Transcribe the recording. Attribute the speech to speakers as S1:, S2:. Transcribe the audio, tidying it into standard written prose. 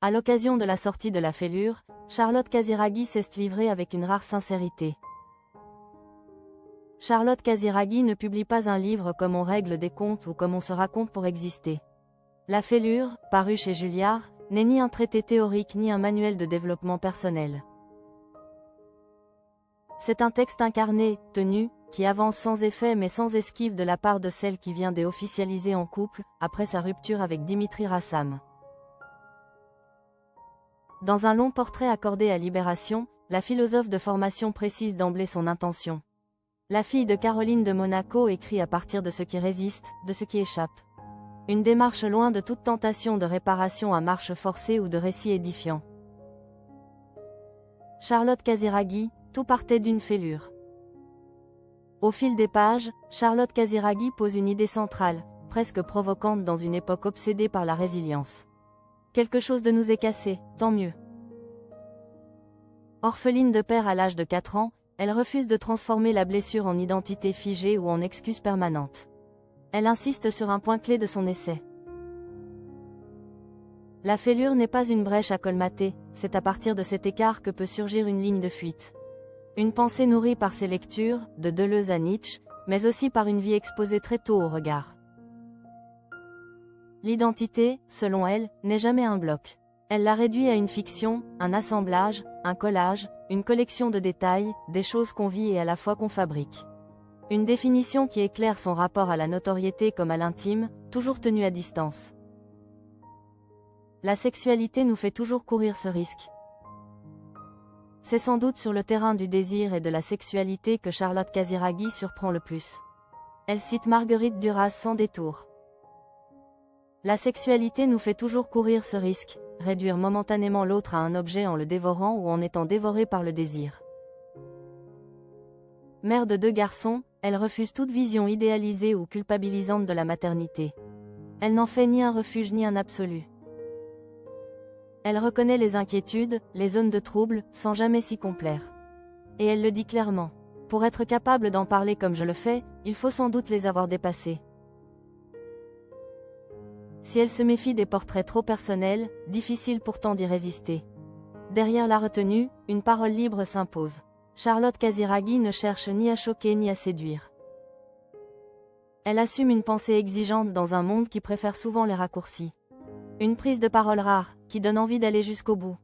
S1: À l'occasion de la sortie de La Fêlure, Charlotte Casiraghi s'est livrée avec une rare sincérité. Charlotte Casiraghi ne publie pas un livre comme on règle des comptes ou comme on se raconte pour exister. La Fêlure, paru chez Julliard, n'est ni un traité théorique ni un manuel de développement personnel. C'est un texte incarné, tenu, qui avance sans effet mais sans esquive de la part de celle qui vient d'officialiser en couple, après sa rupture avec Dimitri Rassam. Dans un long portrait accordé à Libération, la philosophe de formation précise d'emblée son intention. La fille de Caroline de Monaco écrit à partir de ce qui résiste, de ce qui échappe. Une démarche loin de toute tentation de réparation à marche forcée ou de récit édifiant. Charlotte Casiraghi, tout partait d'une fêlure. Au fil des pages, Charlotte Casiraghi pose une idée centrale, presque provocante dans une époque obsédée par la résilience. Quelque chose de nous est cassé, tant mieux. Orpheline de père à l'âge de 4 ans, elle refuse de transformer la blessure en identité figée ou en excuse permanente. Elle insiste sur un point clé de son essai. La fêlure n'est pas une brèche à colmater, c'est à partir de cet écart que peut surgir une ligne de fuite. Une pensée nourrie par ses lectures, de Deleuze à Nietzsche, mais aussi par une vie exposée très tôt au regard. L'identité, selon elle, n'est jamais un bloc. Elle la réduit à une fiction, un assemblage, un collage, une collection de détails, des choses qu'on vit et à la fois qu'on fabrique. Une définition qui éclaire son rapport à la notoriété comme à l'intime, toujours tenu à distance. La sexualité nous fait toujours courir ce risque. C'est sans doute sur le terrain du désir et de la sexualité que Charlotte Casiraghi surprend le plus. Elle cite Marguerite Duras sans détour. La sexualité nous fait toujours courir ce risque, réduire momentanément l'autre à un objet en le dévorant ou en étant dévoré par le désir. Mère de 2 garçons, elle refuse toute vision idéalisée ou culpabilisante de la maternité. Elle n'en fait ni un refuge ni un absolu. Elle reconnaît les inquiétudes, les zones de trouble, sans jamais s'y complaire. Et elle le dit clairement. Pour être capable d'en parler comme je le fais, il faut sans doute les avoir dépassés. Si elle se méfie des portraits trop personnels, difficile pourtant d'y résister. Derrière la retenue, une parole libre s'impose. Charlotte Casiraghi ne cherche ni à choquer ni à séduire. Elle assume une pensée exigeante dans un monde qui préfère souvent les raccourcis. Une prise de parole rare, qui donne envie d'aller jusqu'au bout.